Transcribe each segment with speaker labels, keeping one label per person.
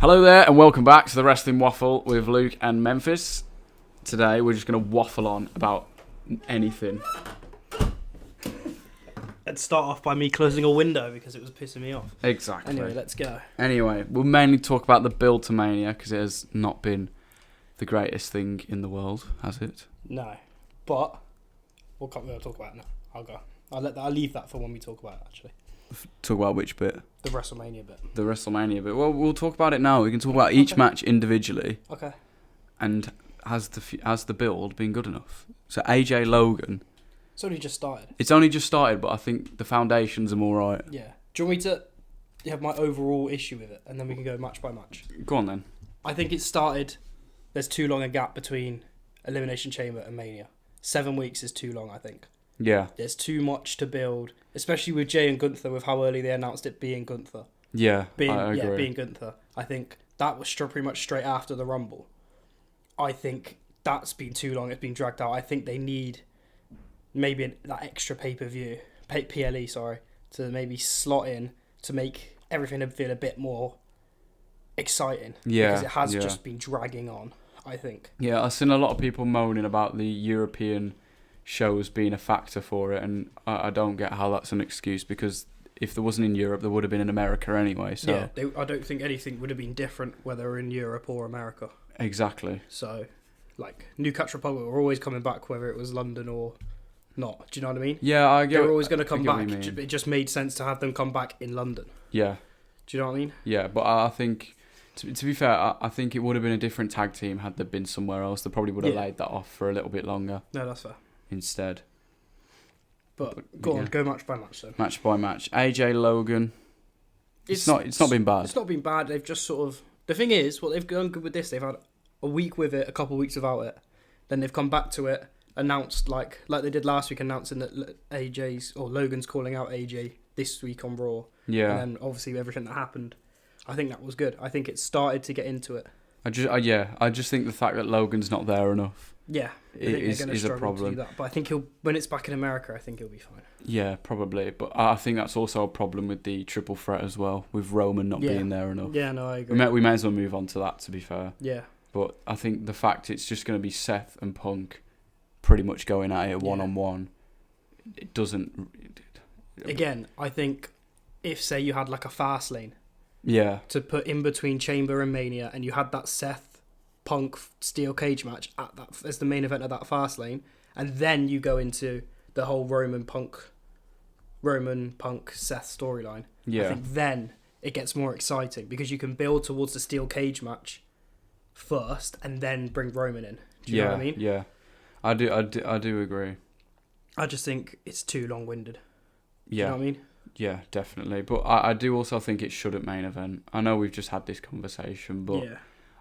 Speaker 1: Hello there and welcome back to the Wrestling Waffle with Luke and Memphis. Today we're just going to waffle on about anything.
Speaker 2: Let's start off by me closing a window because it was pissing me off.
Speaker 1: Exactly.
Speaker 2: Anyway, let's go.
Speaker 1: Anyway, we'll mainly talk about the build to Mania because it has not been the greatest thing in the world, has it?
Speaker 2: No, but we'll talk about it now. I'll go. I'll leave that for when we talk about it, actually.
Speaker 1: Talk about which bit?
Speaker 2: The WrestleMania bit.
Speaker 1: The WrestleMania bit. Well, we'll talk about it now. We can talk about each match individually.
Speaker 2: Okay.
Speaker 1: And has the build been good enough? So AJ Logan.
Speaker 2: It's only just started.
Speaker 1: It's only just started, but I think the foundations are more right.
Speaker 2: Yeah. Do you want me to have my overall issue with it, and then we can go match by match?
Speaker 1: Go on then.
Speaker 2: I think it started. There's too long a gap between Elimination Chamber and Mania. 7 weeks is too long, I think.
Speaker 1: Yeah.
Speaker 2: There's too much to build, especially with Jay and Gunther, with how early they announced it being Gunther.
Speaker 1: Yeah, I agree.
Speaker 2: Being Gunther. I think that was pretty much straight after the Rumble. I think that's been too long. It's been dragged out. I think they need maybe that extra pay-per-view, PLE, to maybe slot in to make everything feel a bit more exciting.
Speaker 1: Yeah,
Speaker 2: because it has just been dragging on, I think.
Speaker 1: Yeah, I've seen a lot of people moaning about the European shows being a factor for it, and I don't get how that's an excuse, because if there wasn't in Europe, there would have been in America anyway. So
Speaker 2: yeah, I don't think anything would have been different whether in Europe or America.
Speaker 1: Exactly.
Speaker 2: So, like, New Catch Republic were always coming back, whether it was London or not. Do you know what I mean?
Speaker 1: Yeah, I get.
Speaker 2: They were always going to come back.
Speaker 1: It
Speaker 2: just made sense to have them come back in London.
Speaker 1: Yeah.
Speaker 2: Do you know what I mean?
Speaker 1: Yeah, but I think, to be fair, I think it would have been a different tag team had they been somewhere else. They probably would have laid that off for a little bit longer.
Speaker 2: No, that's fair.
Speaker 1: Instead.
Speaker 2: But go on, go match by match then.
Speaker 1: Match by match. AJ Logan. It's not been bad.
Speaker 2: It's not been bad. They've just sort of... The thing is, what they've done good with this, they've had a week with it, a couple of weeks without it. Then they've come back to it, announced, like they did last week, announcing that Logan's calling out AJ this week on Raw.
Speaker 1: Yeah.
Speaker 2: And then obviously everything that happened. I think that was good. I think it started to get into it.
Speaker 1: I just think the fact that Logan's not there enough.
Speaker 2: Yeah,
Speaker 1: is a problem.
Speaker 2: To do that. But I think when it's back in America, I think he'll be fine.
Speaker 1: Yeah, probably. But I think that's also a problem with the triple threat as well, with Roman not being there enough.
Speaker 2: Yeah, no, I agree.
Speaker 1: We may as well move on to that, to be fair.
Speaker 2: Yeah.
Speaker 1: But I think the fact it's just going to be Seth and Punk pretty much going at it one-on-one, it doesn't...
Speaker 2: Again, I think if, say, you had like a fast lane
Speaker 1: to
Speaker 2: put in between Chamber and Mania, and you had that Seth Punk steel cage match at that as the main event of that fast lane, and then you go into the whole Roman Punk Seth storyline. I think then it gets more exciting because you can build towards the steel cage match first and then bring Roman in. Do you know what I mean?
Speaker 1: Yeah, I do agree.
Speaker 2: I just think it's too long-winded.
Speaker 1: Yeah.
Speaker 2: Do you know what I mean?
Speaker 1: Yeah, definitely. But I do also think it shouldn't main event. I know we've just had this conversation, but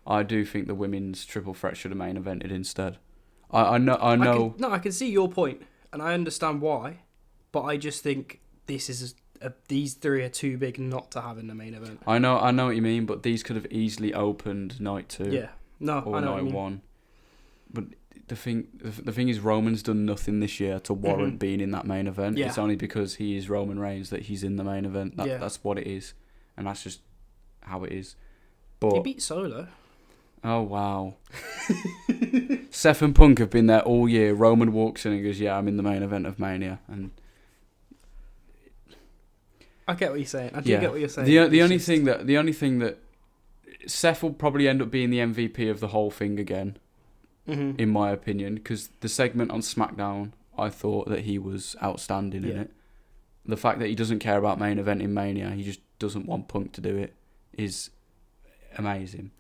Speaker 1: I do think the women's triple threat should have main evented instead. I know.
Speaker 2: I can see your point, and I understand why, but I just think these three are too big not to have in the main event.
Speaker 1: I know what you mean, but these could have easily opened night 2.
Speaker 2: Yeah, no,
Speaker 1: or
Speaker 2: I know
Speaker 1: night
Speaker 2: what you mean.
Speaker 1: 1. But the thing is, Roman's done nothing this year to warrant being in that main event.
Speaker 2: Yeah.
Speaker 1: It's only because he is Roman Reigns that he's in the main event. That's what it is, and that's just how it is. But
Speaker 2: he beat Solo.
Speaker 1: Oh, wow. Seth and Punk have been there all year. Roman walks in and goes, yeah, I'm in the main event of Mania. And
Speaker 2: I get what you're saying. I do get what you're saying.
Speaker 1: The only thing that Seth will probably end up being the MVP of the whole thing again, in my opinion, because the segment on SmackDown, I thought that he was outstanding in it. The fact that he doesn't care about main event in Mania, he just doesn't want Punk to do it, is amazing.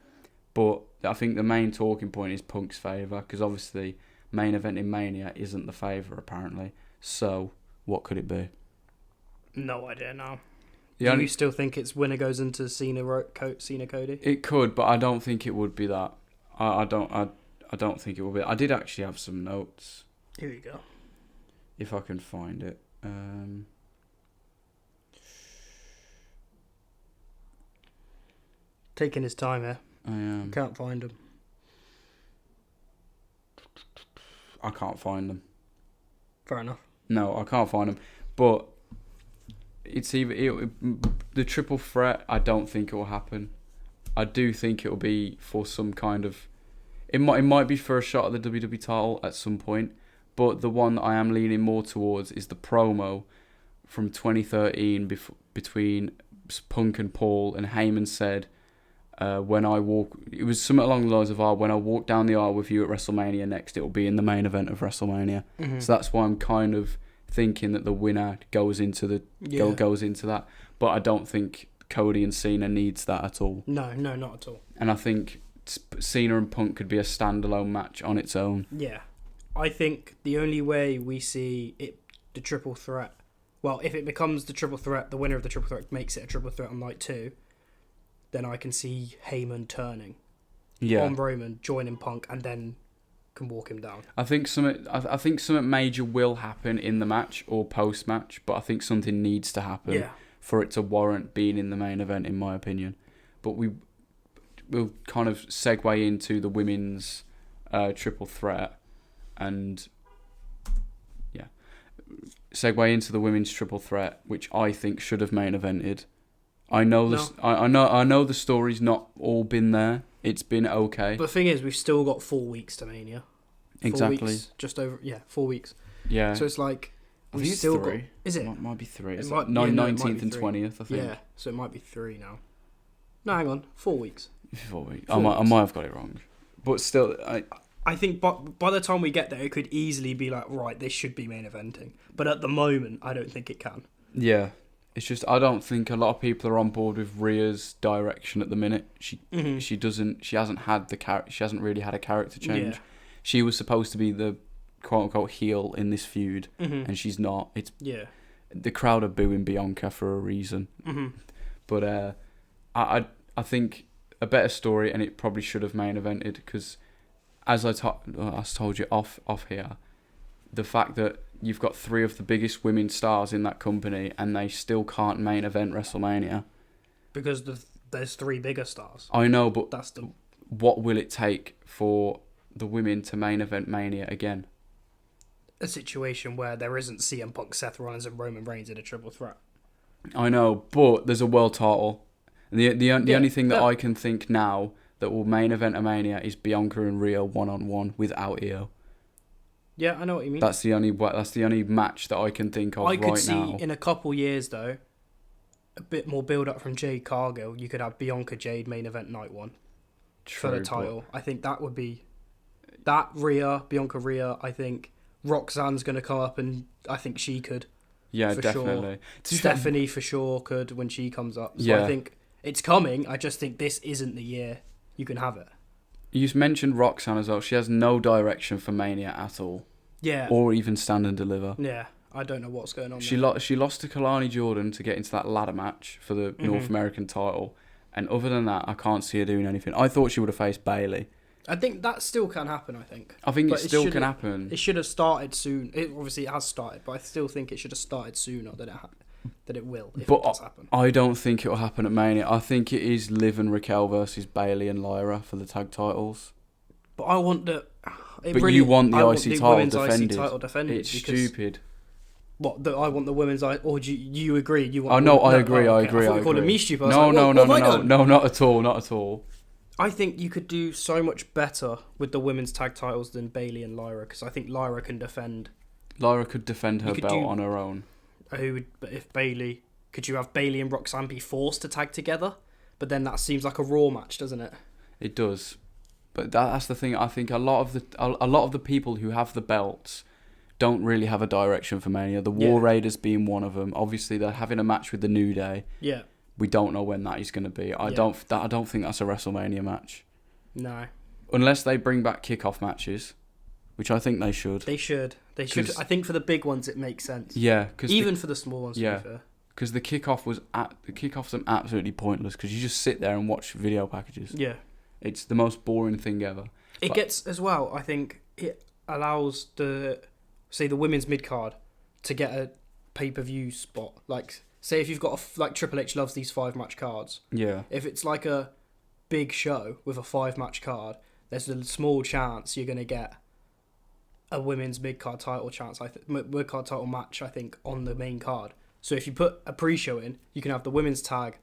Speaker 1: But I think the main talking point is Punk's favour, because obviously main event in Mania isn't the favour, apparently. So, what could it be?
Speaker 2: No idea now. Do you still think it's winner goes into Cena Cody?
Speaker 1: It could, but I don't think it would be that. I don't think it will be. I did actually have some notes.
Speaker 2: Here you go.
Speaker 1: If I can find it.
Speaker 2: Taking his time here.
Speaker 1: I am.
Speaker 2: Can't find them.
Speaker 1: I can't find them.
Speaker 2: Fair enough.
Speaker 1: No, I can't find them. But it's either the triple threat. I don't think it will happen. I do think it'll be for some kind of. It might be for a shot at the WWE title at some point, but the one that I am leaning more towards is the promo from 2013 between Punk and Paul, and Heyman said, "When I walk," it was something along the lines of, "When I walk down the aisle with you at WrestleMania next, it will be in the main event of WrestleMania."
Speaker 2: Mm-hmm.
Speaker 1: So that's why I'm kind of thinking that the winner goes into that, but I don't think Cody and Cena needs that at all.
Speaker 2: No, not at all.
Speaker 1: And I think Cena and Punk could be a standalone match on its own.
Speaker 2: Yeah. I think the only way we see it, the triple threat, well, if it becomes the triple threat, the winner of the triple threat makes it a triple threat on night 2, then I can see Heyman turning on Roman, joining Punk, and then can walk him down.
Speaker 1: I think something major will happen in the match or post match, but I think something needs to happen for it to warrant being in the main event, in my opinion. But we'll kind of segue into the women's triple threat, and segue into the women's triple threat, which I think should have main evented. I know the story's not all been there. It's been okay.
Speaker 2: But the thing is, we've still got 4 weeks to Mania. 4
Speaker 1: Exactly.
Speaker 2: Weeks, just over 4 weeks.
Speaker 1: Yeah.
Speaker 2: So it's like
Speaker 1: I think it's 3.
Speaker 2: Is it?
Speaker 1: Might be 3. It's
Speaker 2: might,
Speaker 1: 19th and 20th, I think.
Speaker 2: Yeah. So it might be 3 now. No, hang on. 4 weeks.
Speaker 1: 4 weeks. I might have got it wrong, but still,
Speaker 2: I think by the time we get there, it could easily be like, right, this should be main eventing. But at the moment, I don't think it can.
Speaker 1: Yeah. It's just I don't think a lot of people are on board with Rhea's direction at the minute. She hasn't really had a character change.
Speaker 2: Yeah.
Speaker 1: She was supposed to be the quote unquote heel in this feud, and she's not. The crowd are booing Bianca for a reason. But I think a better story, and it probably should have main evented, because as I told you off here, the fact that you've got 3 of the biggest women stars in that company and they still can't main event WrestleMania.
Speaker 2: Because there's 3 bigger stars.
Speaker 1: I know, but what will it take for the women to main event Mania again?
Speaker 2: A situation where there isn't CM Punk, Seth Rollins and Roman Reigns in a triple threat.
Speaker 1: I know, but there's a world title. And the only thing that I can think now that will main event a Mania is Bianca and Rhea 1-on-1 without Io.
Speaker 2: Yeah, I know what you mean.
Speaker 1: That's the only match that I can think of right now. I could see
Speaker 2: in a couple years though, a bit more build up from Jade Cargill. You could have Bianca Jade main event night 1 for the title. I think that would be that Bianca Rhea. I think Roxanne's going to come up, and I think she could.
Speaker 1: Yeah,
Speaker 2: for
Speaker 1: definitely.
Speaker 2: Sure. Stephanie for sure could when she comes up. So I think it's coming. I just think this isn't the year you can have it.
Speaker 1: You mentioned Roxanne as well. She has no direction for Mania at all.
Speaker 2: Yeah.
Speaker 1: Or even stand and deliver.
Speaker 2: Yeah. I don't know what's going on
Speaker 1: She lost to Kalani Jordan to get into that ladder match for the North American title. And other than that, I can't see her doing anything. I thought she would have faced Bayley.
Speaker 2: I think that still can happen, I think.
Speaker 1: I think it still can happen.
Speaker 2: It should have started soon. Obviously, it has started, but I still think it should have started sooner than it will, if it does happen.
Speaker 1: I don't think it will happen at Mania. I think it is Liv and Raquel versus Bayley and Lyra for the tag titles.
Speaker 2: But I want
Speaker 1: you want the IC
Speaker 2: title defended.
Speaker 1: It's stupid.
Speaker 2: What? I want the women's or do you agree? You want?
Speaker 1: Oh no, I agree. I agree.
Speaker 2: I thought you called me stupid.
Speaker 1: No, not at all. Not at all.
Speaker 2: I think you could do so much better with the women's tag titles than Bayley and Lyra, because I think Lyra can defend.
Speaker 1: Lyra could defend her belt on her own.
Speaker 2: But if Bayley, could you have Bayley and Roxanne be forced to tag together? But then that seems like a Raw match, doesn't it?
Speaker 1: It does, but that's the thing. I think a lot of the people who have the belts don't really have a direction for Mania. The War Raiders being one of them. Obviously, they're having a match with the New Day. Yeah. We don't know when that is going to be. I don't think that's a WrestleMania match. No. Unless they bring back kickoff matches, which I think they should. They should.
Speaker 2: I think for the big ones it makes sense.
Speaker 1: Yeah,
Speaker 2: even for the small ones. Yeah. To be fair.
Speaker 1: Because the kickoffs are absolutely pointless because you just sit there and watch video packages. Yeah. It's the most boring thing ever.
Speaker 2: It gets as well. I think it allows the women's mid card to get a pay-per-view spot. Like, say if you've got Triple H loves these 5-match cards. Yeah. If it's like a big show with a 5-match card, there's a small chance you're going to get a women's mid-card title chance. Mid-card title match, I think, on the main card. So if you put a pre-show in, you can have the women's tag.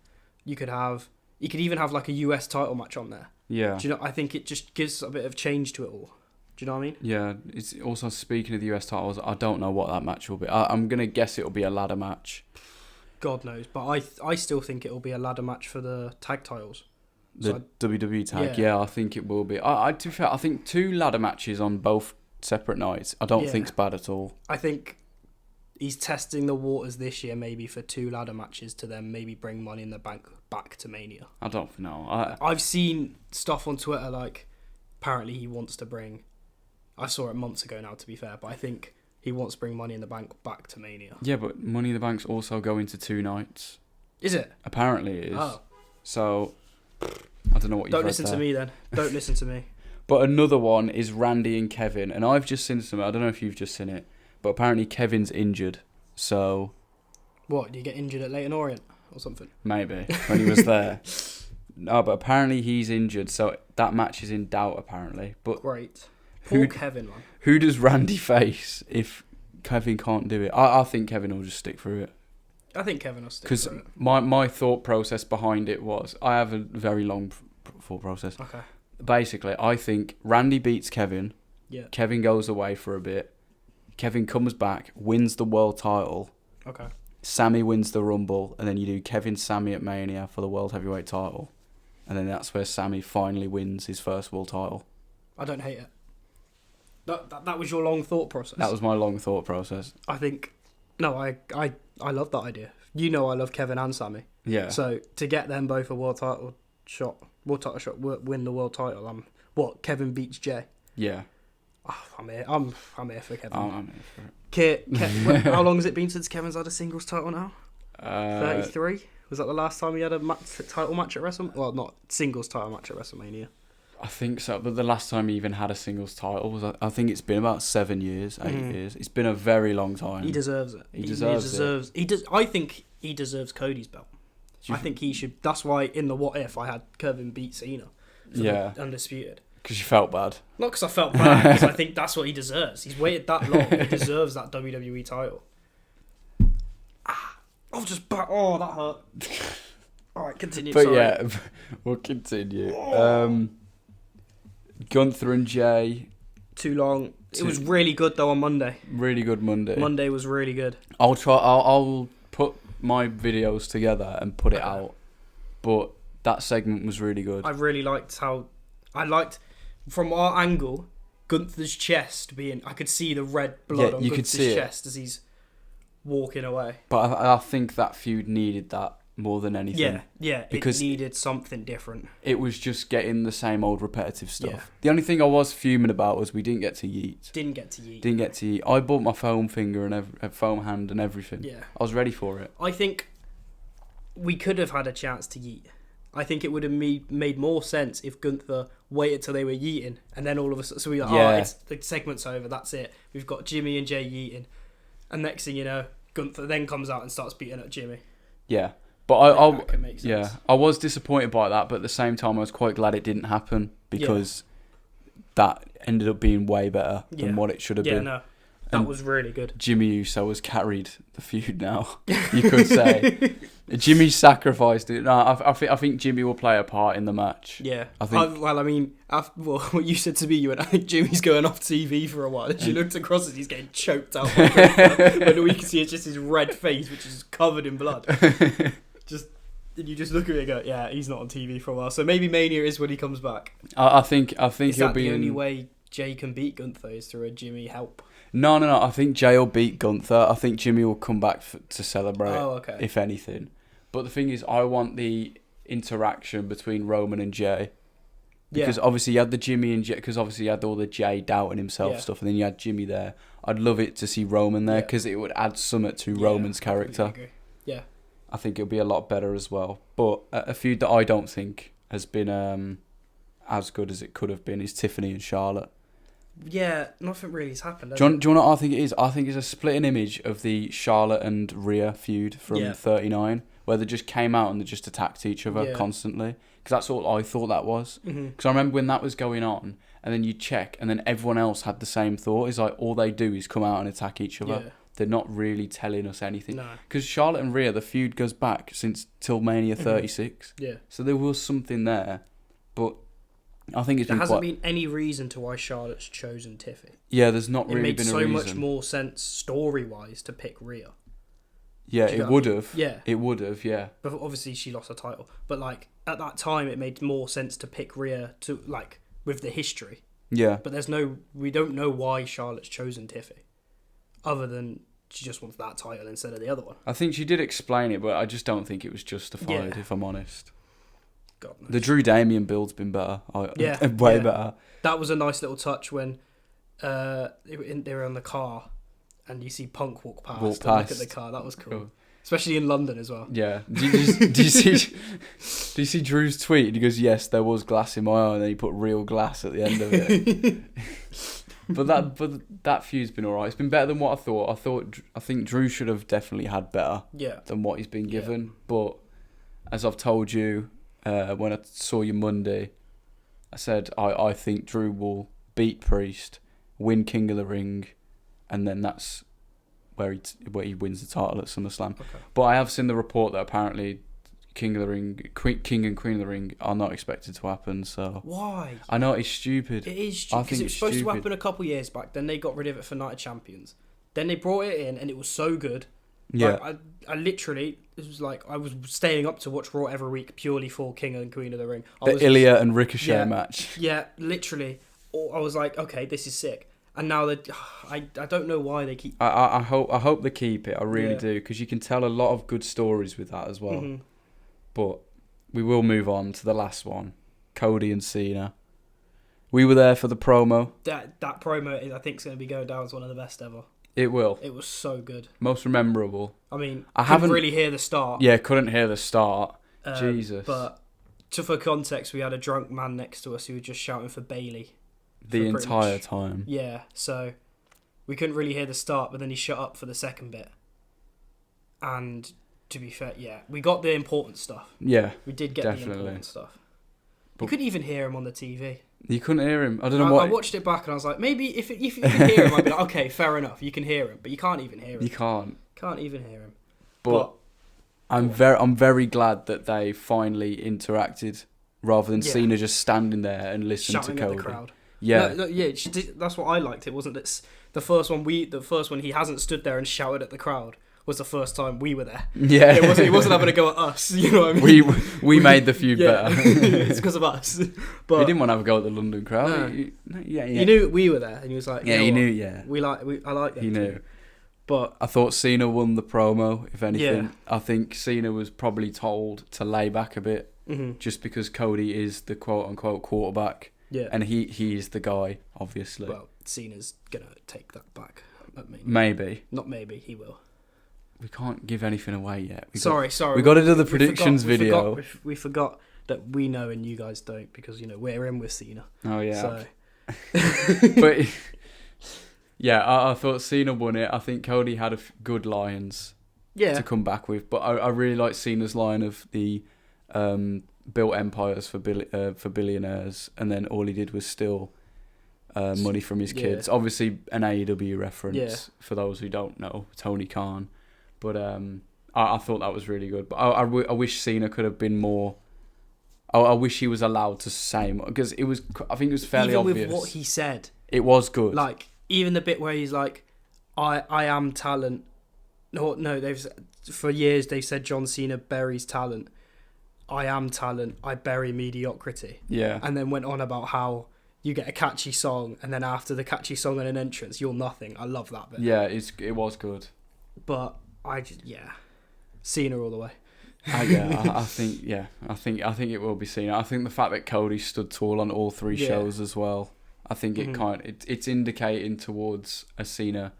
Speaker 2: You could have You could even have like a US title match on there.
Speaker 1: Yeah.
Speaker 2: Do you know? I think it just gives a bit of change to it all. Do you know what I mean?
Speaker 1: Yeah. It's also, speaking of the US titles, I don't know what that match will be. I'm gonna guess it'll be a ladder match.
Speaker 2: God knows, but I still think it'll be a ladder match for the tag titles.
Speaker 1: The WWE tag, yeah, I think it will be. To be fair, I think 2 ladder matches on both separate nights, I don't think's bad at all.
Speaker 2: I think he's testing the waters this year, maybe for 2 ladder matches to then maybe bring Money in the Bank back to Mania.
Speaker 1: I don't know.
Speaker 2: I've seen stuff on Twitter like apparently he wants to bring. I saw it months ago now, to be fair, but I think he wants to bring Money in the Bank back to Mania.
Speaker 1: Yeah, but Money in the Bank's also going to 2 nights.
Speaker 2: Is it?
Speaker 1: Apparently it is.
Speaker 2: Oh.
Speaker 1: So, I don't know what you've
Speaker 2: Don't
Speaker 1: read
Speaker 2: listen
Speaker 1: there.
Speaker 2: to me then. Don't listen to me.
Speaker 1: But another one is Randy and Kevin. And I've just seen some, I don't know if you've just seen it, but apparently Kevin's injured. So...
Speaker 2: What, do you get injured at Leyton Orient or something?
Speaker 1: Maybe, when he was there. No, but apparently he's injured, so that match is in doubt, apparently. But
Speaker 2: Great. Poor Kevin, man.
Speaker 1: Who does Randy face if Kevin can't do it? I think Kevin will just stick through it.
Speaker 2: I think Kevin will stick
Speaker 1: Because
Speaker 2: through it.
Speaker 1: my thought process behind it was, I have a very long thought process.
Speaker 2: Okay.
Speaker 1: Basically, I think Randy beats Kevin.
Speaker 2: Yeah.
Speaker 1: Kevin goes away for a bit. Kevin comes back, wins the world title.
Speaker 2: Okay.
Speaker 1: Sammy wins the Rumble, and then you do Kevin Sammy at Mania for the world heavyweight title. And then that's where Sammy finally wins his first world title.
Speaker 2: I don't hate it. That was your long thought process.
Speaker 1: That was my long thought process.
Speaker 2: I think... No, I love that idea. You know I love Kevin and Sammy.
Speaker 1: Yeah.
Speaker 2: So to get them both a world title shot, win the world title, Kevin beats Jay.
Speaker 1: Yeah.
Speaker 2: Oh, I'm here. I'm here for Kevin.
Speaker 1: I'm here for it.
Speaker 2: How long has it been since Kevin's had a singles title now?
Speaker 1: 33?
Speaker 2: 33? Was that the last time he had a title match at WrestleMania? Well, not singles title match at WrestleMania.
Speaker 1: I think so, but the last time he even had a singles title was, I think it's been about 7 years, 8 years. It's been a very long time.
Speaker 2: He deserves it.
Speaker 1: He deserves it.
Speaker 2: I think he deserves Cody's belt. I think he should. That's why in the What If I had Kevin beat Cena. For the Undisputed.
Speaker 1: Because you felt bad.
Speaker 2: Not because I felt bad, because I think that's what he deserves. He's waited that long. He deserves that WWE title. Oh, that hurt. All right, continue.
Speaker 1: But
Speaker 2: sorry.
Speaker 1: yeah, we'll continue. Gunther and Jay.
Speaker 2: Too long. It was really good though on Monday.
Speaker 1: Really good Monday.
Speaker 2: Monday was really good.
Speaker 1: I'll put my videos together and put it out. But that segment was really good.
Speaker 2: I really liked from our angle, Gunther's chest being. I could see the red blood on Gunther's chest as he's walking away.
Speaker 1: But I think that feud needed that more than anything.
Speaker 2: Yeah,
Speaker 1: because
Speaker 2: it needed something different.
Speaker 1: It was just getting the same old repetitive stuff.
Speaker 2: Yeah.
Speaker 1: The only thing I was fuming about was we didn't get to yeet.
Speaker 2: Didn't get to yeet.
Speaker 1: I bought my foam finger and foam hand and everything.
Speaker 2: Yeah.
Speaker 1: I was ready for it.
Speaker 2: I think we could have had a chance to yeet. I think it would have made more sense if Gunther waited till they were yeeting and then all of a sudden, so we were like, it's the segment's over, that's it. We've got Jimmy and Jay yeeting. And next thing you know, Gunther then comes out and starts beating up Jimmy.
Speaker 1: Yeah. But I was disappointed by that, but at the same time I was quite glad it didn't happen because that ended up being way better than what it should have been.
Speaker 2: Yeah, no. That was really good.
Speaker 1: Jimmy Uso has carried the feud now, you could say. Jimmy sacrificed it. No, I think Jimmy will play a part in the match.
Speaker 2: Yeah.
Speaker 1: I think.
Speaker 2: What you said to me, you went, I think Jimmy's going off TV for a while. And she looked across as he's getting choked out. And all you can see is just his red face, which is covered in blood. You just look at it and go, yeah, he's not on TV for a while. So maybe Mania is when he comes back.
Speaker 1: I think he'll be. Is
Speaker 2: that the only way Jay can beat Gunther is through a Jimmy help?
Speaker 1: No. I think Jay will beat Gunther. I think Jimmy will come back to celebrate.
Speaker 2: Oh, okay.
Speaker 1: If anything, but the thing is, I want the interaction between Roman and Jay. Because obviously you had the Jimmy and Jay, because obviously you had all the Jay doubting himself stuff, and then you had Jimmy there. I'd love it to see Roman there because it would add something to Roman's character.
Speaker 2: Agree. Yeah.
Speaker 1: I think it'll be a lot better as well. But a feud that I don't think has been as good as it could have been is Tiffany and Charlotte.
Speaker 2: Yeah, nothing really has happened.
Speaker 1: Do you know what I think it is? I think it's a splitting image of the Charlotte and Rhea feud from 39, where they just came out and they just attacked each other constantly. Because that's all I thought that was. Because I remember when that was going on, and then you check, and then everyone else had the same thought. It's like all they do is come out and attack each other. they're not really telling us anything.
Speaker 2: No.
Speaker 1: Because Charlotte and Rhea, the feud goes back till Mania 36.
Speaker 2: Yeah.
Speaker 1: So there was something there, but I think
Speaker 2: there hasn't been any reason to why Charlotte's chosen Tiffy.
Speaker 1: Yeah, there's not really been a reason.
Speaker 2: It made so much more sense story-wise to pick Rhea.
Speaker 1: Yeah, it would have.
Speaker 2: Yeah.
Speaker 1: It would have, yeah.
Speaker 2: But obviously she lost her title. But, like, at that time, it made more sense to pick Rhea to, like, with the history.
Speaker 1: Yeah.
Speaker 2: But we don't know why Charlotte's chosen Tiffy. Other than she just wants that title instead of the other one.
Speaker 1: I think she did explain it, but I just don't think it was justified, if I'm honest.
Speaker 2: God knows.
Speaker 1: The Drew Damien build's been better. Way better.
Speaker 2: That was a nice little touch when they were in the car and you see Punk walk past and look at the car. That was cool. Especially in London as well.
Speaker 1: Yeah. Do you see Drew's tweet? He goes, "Yes, there was glass in my eye," and then he put real glass at the end of it. But that feud's been alright. It's been better than what I thought. I think Drew should have definitely had better than what he's been given. Yeah. But as I've told you when I saw you Monday, I said I think Drew will beat Priest, win King of the Ring, and then that's where he wins the title at SummerSlam. Okay. But I have seen the report that apparently King and Queen of the Ring are not expected to happen. So
Speaker 2: why?
Speaker 1: I know it's stupid.
Speaker 2: It is stupid because it was supposed to happen a couple years back. Then they got rid of it for Night of Champions. Then they brought it in, and it was so good.
Speaker 1: Yeah,
Speaker 2: like, I literally, it was like I was staying up to watch Raw every week purely for King and Queen of the Ring.
Speaker 1: Ilya and Ricochet match.
Speaker 2: Yeah, literally. I was like, okay, this is sick. And now I don't know why they keep.
Speaker 1: I hope they keep it. I really do, because you can tell a lot of good stories with that as well. Mm-hmm. But we will move on to the last one, Cody and Cena. We were there for the promo.
Speaker 2: That promo I think is going to be going down as one of the best ever.
Speaker 1: It will.
Speaker 2: It was so good.
Speaker 1: Most memorable.
Speaker 2: I mean, I couldn't really hear the start.
Speaker 1: Yeah, couldn't hear the start. Jesus.
Speaker 2: But for context, we had a drunk man next to us who was just shouting for Bailey.
Speaker 1: The entire time.
Speaker 2: Yeah, so we couldn't really hear the start, but then he shut up for the second bit. And to be fair, we got the important stuff.
Speaker 1: Yeah,
Speaker 2: we did get the important stuff. But you couldn't even hear him on the TV.
Speaker 1: You couldn't hear him? I don't know what...
Speaker 2: I watched it back and I was like, maybe if you can hear him, I'd be like, okay, fair enough, you can hear him. But you can't even hear him.
Speaker 1: You can't.
Speaker 2: Can't even hear him.
Speaker 1: But I'm very glad that they finally interacted rather than Cena just standing there and listening to Cody. At the crowd.
Speaker 2: Yeah, that's what I liked. It wasn't this the first one he hasn't stood there and shouted at the crowd was the first time we were there.
Speaker 1: Yeah,
Speaker 2: he wasn't having a go at us. You know what I mean?
Speaker 1: We made the feud better.
Speaker 2: It's because of us. But
Speaker 1: he didn't want to have a go at the London crowd.
Speaker 2: No. He knew we were there, and he was like,
Speaker 1: he knew. Yeah,
Speaker 2: I like that.
Speaker 1: He knew.
Speaker 2: But
Speaker 1: I thought Cena won the promo. If anything, I think Cena was probably told to lay back a bit, just because Cody is the quote unquote quarterback.
Speaker 2: Yeah.
Speaker 1: And he is the guy, obviously.
Speaker 2: Well, Cena's going to take that back.
Speaker 1: Maybe.
Speaker 2: Not maybe, he will.
Speaker 1: We can't give anything away yet.
Speaker 2: Sorry.
Speaker 1: We got to do the predictions video.
Speaker 2: We forgot that we know and you guys don't because, we're in with Cena.
Speaker 1: Oh, yeah.
Speaker 2: So.
Speaker 1: But, I thought Cena won it. I think Cody had good lines to come back with. But I really like Cena's line of the... built empires for billionaires, and then all he did was steal money from his kids. Obviously, an AEW reference for those who don't know, Tony Khan. But I thought that was really good. But I wish Cena could have been more. I wish he was allowed to say more, because it was. I think it was fairly obvious.
Speaker 2: Even with what he said,
Speaker 1: it was good.
Speaker 2: Like even the bit where he's like, "I am talent." No, for years they've said John Cena buries talent. I am talent, I bury mediocrity.
Speaker 1: Yeah.
Speaker 2: And then went on about how you get a catchy song, and then after the catchy song and an entrance, you're nothing. I love that bit.
Speaker 1: Yeah, it was good.
Speaker 2: But Cena all the way.
Speaker 1: I think it will be Cena. I think the fact that Cody stood tall on all three shows as well. I think it's indicating towards a Cena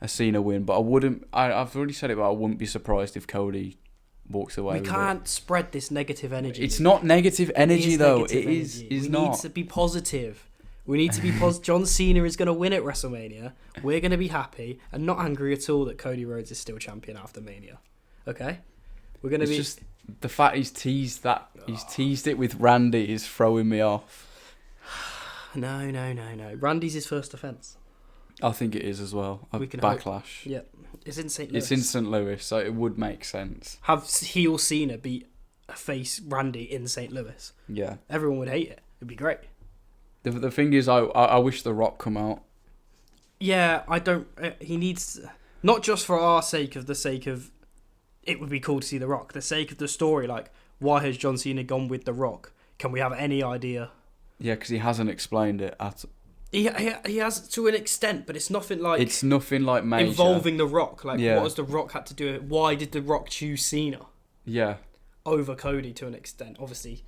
Speaker 1: win. But I've already said it, but I wouldn't be surprised if Cody walks away.
Speaker 2: We can't spread this negative energy.
Speaker 1: It's not negative energy, though. It is not.
Speaker 2: We need to be positive. We need to be positive. John Cena is going to win at WrestleMania. We're going to be happy and not angry at all that Cody Rhodes is still champion after Mania. Okay? We're going to be...
Speaker 1: just the fact he's teased that. He's teased it with Randy is throwing me off.
Speaker 2: No. Randy's his first offence.
Speaker 1: I think it is as well. A
Speaker 2: We can
Speaker 1: Backlash.
Speaker 2: Yeah, it's in St. Louis.
Speaker 1: It's in St. Louis, so it would make sense.
Speaker 2: Have heel Cena beat a face Randy in St. Louis.
Speaker 1: Yeah.
Speaker 2: Everyone would hate it. It'd be great.
Speaker 1: The thing is, I wish The Rock come out.
Speaker 2: Yeah, I don't. He needs, not just for our sake of the sake of, it would be cool to see The Rock. The sake of the story, like, why has John Cena gone with The Rock? Can we have any idea?
Speaker 1: Yeah, because he hasn't explained it at.
Speaker 2: He has to an extent, but it's nothing like.
Speaker 1: It's nothing like major.
Speaker 2: Involving The Rock. Like,
Speaker 1: Yeah.
Speaker 2: what has The Rock had to do? Why did The Rock choose Cena
Speaker 1: Yeah.
Speaker 2: over Cody to an extent? Obviously,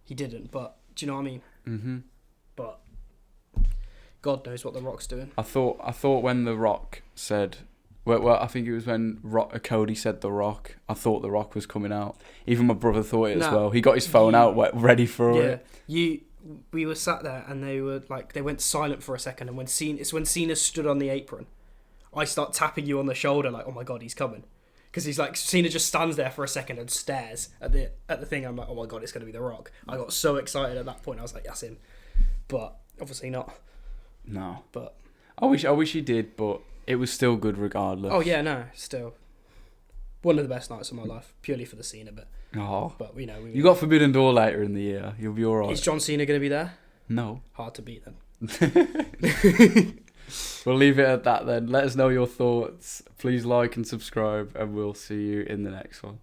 Speaker 2: he didn't, but do you know what I mean?
Speaker 1: Mm-hmm.
Speaker 2: But God knows what The Rock's doing.
Speaker 1: I thought when The Rock said, well, I think it was when Cody said The Rock. I thought The Rock was coming out. Even my brother thought it as well. He got his phone out, ready for it.
Speaker 2: We were sat there and they were like, they went silent for a second, and when Cena stood on the apron, I start tapping you on the shoulder like, oh my God, he's coming. Because he's like, Cena just stands there for a second and stares at the thing. I'm like, oh my God, it's going to be The Rock. I got so excited at that point. I was like, that's him. But obviously not.
Speaker 1: No.
Speaker 2: But
Speaker 1: I wish he did, but it was still good regardless.
Speaker 2: oh yeah, no, still one of the best nights of my life, purely for the Cena bit.
Speaker 1: Oh.
Speaker 2: But we know
Speaker 1: You got Forbidden Door later in the year. You'll be alright.
Speaker 2: Is John Cena going to be there?
Speaker 1: No.
Speaker 2: Hard to beat then.
Speaker 1: We'll leave it at that then. Let us know your thoughts. Please like and subscribe, and we'll see you in the next one.